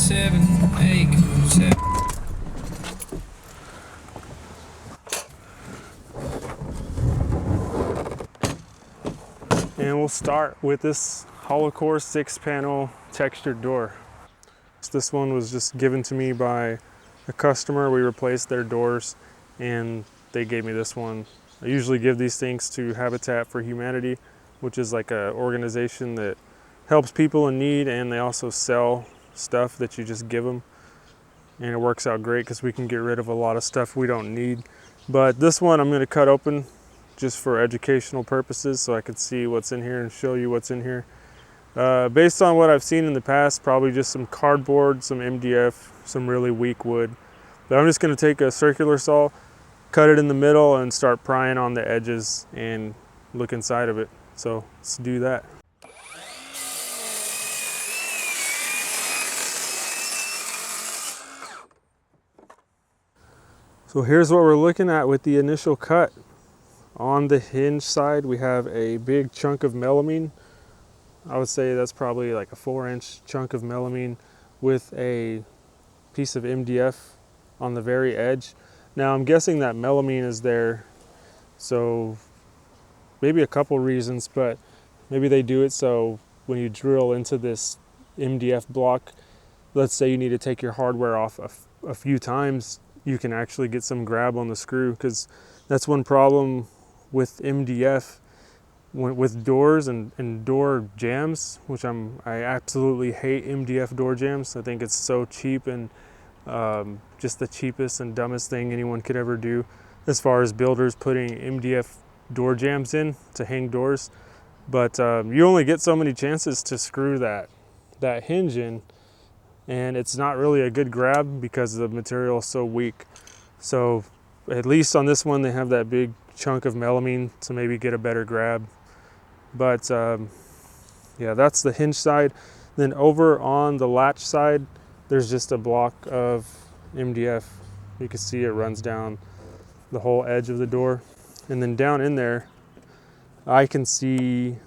7, 8, 7. And we'll start with this HoloCore 6-panel textured door. This one was just given to me by a customer. We replaced their doors and they gave me this one. I usually give these things to Habitat for Humanity, which is like an organization that helps people in need, and they also sell stuff that you just give them. And it works out great because we can get rid of a lot of stuff we don't need. But this one I'm going to cut open just for educational purposes so I can see what's in here and show you what's in here. Based on what I've seen in the past, probably just some cardboard, some MDF, some really weak wood. But I'm just going to take a circular saw, cut it in the middle, and start prying on the edges and look inside of it. So let's do that. So here's what we're looking at with the initial cut. On the hinge side, we have a big chunk of melamine. I would say that's probably like a 4-inch chunk of melamine with a piece of MDF on the very edge. Now I'm guessing that melamine is there, so maybe a couple reasons, but maybe they do it so when you drill into this MDF block, let's say you need to take your hardware off a few times, you can actually get some grab on the screw, because that's one problem with MDF, with doors and door jams, which I absolutely hate MDF door jams. I think it's so cheap and just the cheapest and dumbest thing anyone could ever do as far as builders putting MDF door jams in to hang doors. But you only get so many chances to screw that hinge in, and it's not really a good grab because the material is so weak. So at least on this one they have that big chunk of melamine to maybe get a better grab. But yeah, that's the hinge side. Then over on the latch side, there's just a block of MDF. You can see it runs down the whole edge of the door. And then down in there, I can see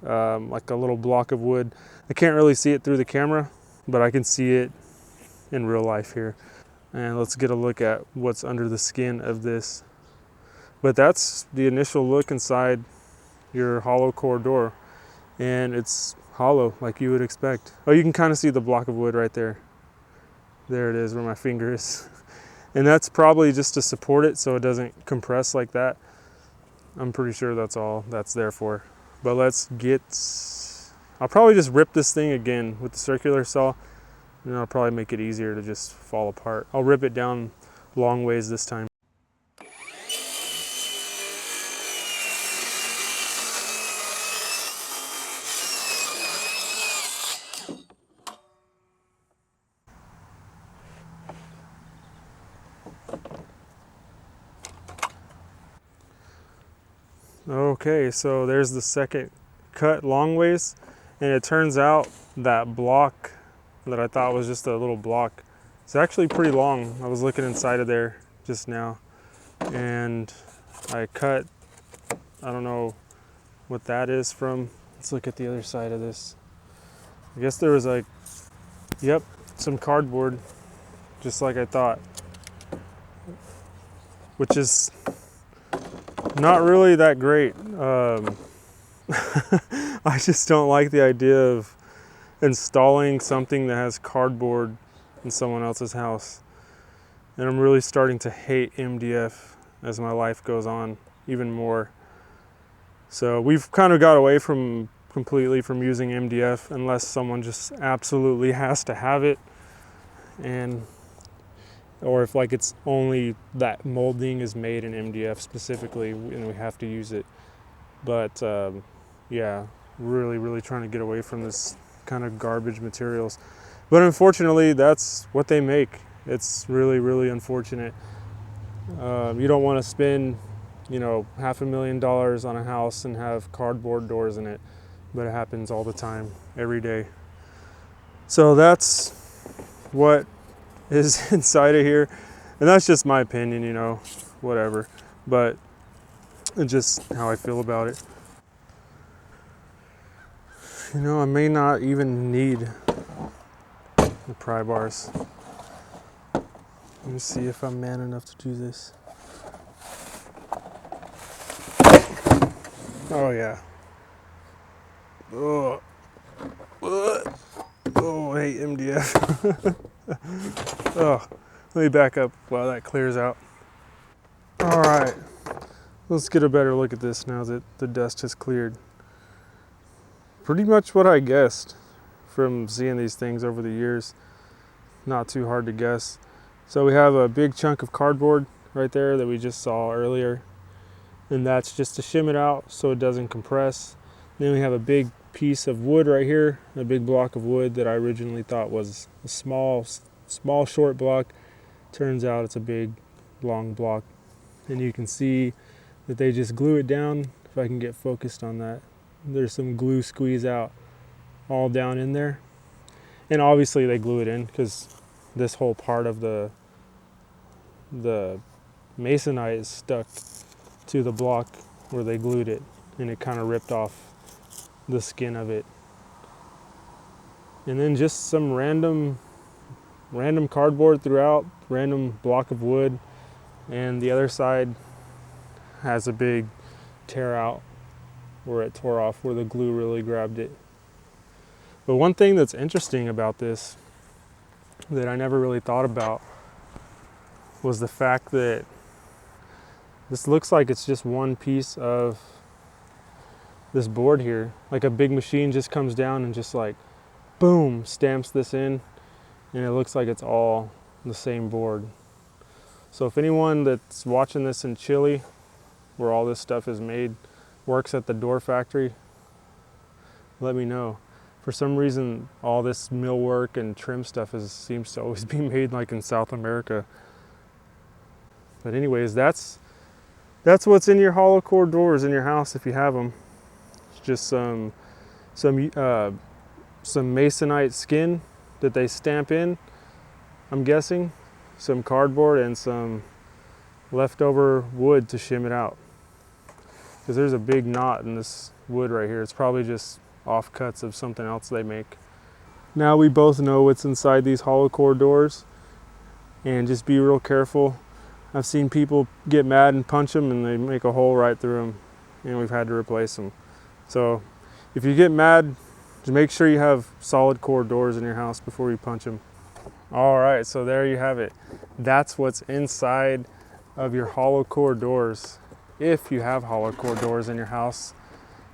like a little block of wood. I can't really see it through the camera, but I can see it in real life here. And let's get a look at what's under the skin of this. But that's the initial look inside your HoloCore door. And it's hollow like you would expect. Oh, you can kind of see the block of wood right there. There it is where my finger is. And that's probably just to support it so it doesn't compress like that. I'm pretty sure that's all that's there for. But I'll probably just rip this thing again with the circular saw, and I'll probably make it easier to just fall apart. I'll rip it down long ways this time. Okay, so there's the second cut long ways, and it turns out that block that I thought was just a little block, it's actually pretty long. I was looking inside of there just now, and I cut, I don't know what that is from. Let's look at the other side of this. I guess there was like, yep, some cardboard, just like I thought, which is not really that great. I just don't like the idea of installing something that has cardboard in someone else's house. And I'm really starting to hate MDF as my life goes on even more. So we've kind of got away from completely from using MDF unless someone just absolutely has to have it, or if like it's only that molding is made in MDF specifically and we have to use it. But yeah, really trying to get away from this kind of garbage materials. But unfortunately, that's what they make. It's really unfortunate. You don't want to spend, $500,000 on a house and have cardboard doors in it, but it happens all the time, every day. So that's what is inside of here, and that's just my opinion, whatever, but it's just how I feel about it. I may not even need the pry bars. Let me see if I'm man enough to do this. Oh yeah. Oh, oh, hey MDF. Oh, let me back up while that clears out. All right, let's get a better look at this now that the dust has cleared. Pretty much what I guessed from seeing these things over the years. Not too hard to guess. So we have a big chunk of cardboard right there that we just saw earlier, and that's just to shim it out so it doesn't compress. Then we have a big piece of wood right here, a big block of wood that I originally thought was a small short block. Turns out it's a big long block, and you can see that they just glue it down. If I can get focused on that, there's some glue squeeze out all down in there, and obviously they glue it in because this whole part of the masonite is stuck to the block where they glued it, and it kind of ripped off the skin of it. And then just some random cardboard throughout, random block of wood, and the other side has a big tear out where it tore off, where the glue really grabbed it. But one thing that's interesting about this that I never really thought about was the fact that this looks like it's just one piece of this board here. Like a big machine just comes down and just like, boom, stamps this in, and it looks like it's all the same board. So if anyone that's watching this in Chile, where all this stuff is made, works at the door factory, let me know. For some reason, all this millwork and trim stuff seems to always be made like in South America. But anyways, that's what's in your hollow core doors in your house if you have them. It's just some masonite skin that they stamp in, I'm guessing, some cardboard, and some leftover wood to shim it out. Because there's a big knot in this wood right here. It's probably just offcuts of something else they make. Now we both know what's inside these hollow core doors, and just be real careful. I've seen people get mad and punch them, and they make a hole right through them, and we've had to replace them. So if you get mad, just make sure you have solid core doors in your house before you punch them. All right, so there you have it. That's what's inside of your hollow core doors, if you have hollow core doors in your house.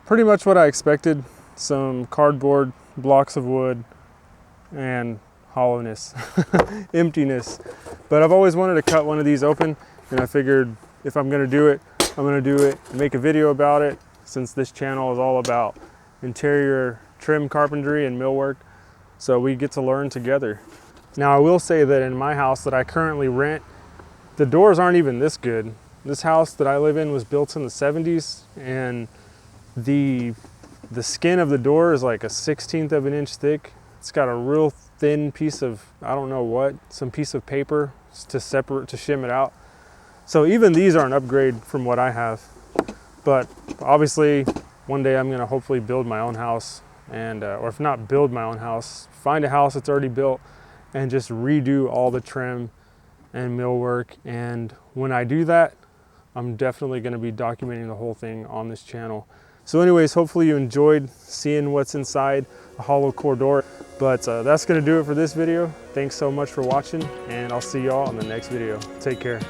Pretty much what I expected. Some cardboard, blocks of wood, and hollowness, emptiness. But I've always wanted to cut one of these open, and I figured if I'm gonna do it, I'm gonna do it and make a video about it, since this channel is all about interior trim carpentry and millwork, so we get to learn together. Now I will say that in my house that I currently rent, the doors aren't even this good. This house that I live in was built in the 70s, and the skin of the door is like a 1/16 of an inch thick. It's got a real thin piece of, I don't know what, some piece of paper to shim it out. So even these are an upgrade from what I have. But obviously one day I'm gonna hopefully build my own house, and or if not build my own house, find a house that's already built and just redo all the trim and millwork. And when I do that, I'm definitely gonna be documenting the whole thing on this channel. So anyways, hopefully you enjoyed seeing what's inside a hollow core door. But that's gonna do it for this video. Thanks so much for watching, and I'll see y'all in the next video. Take care.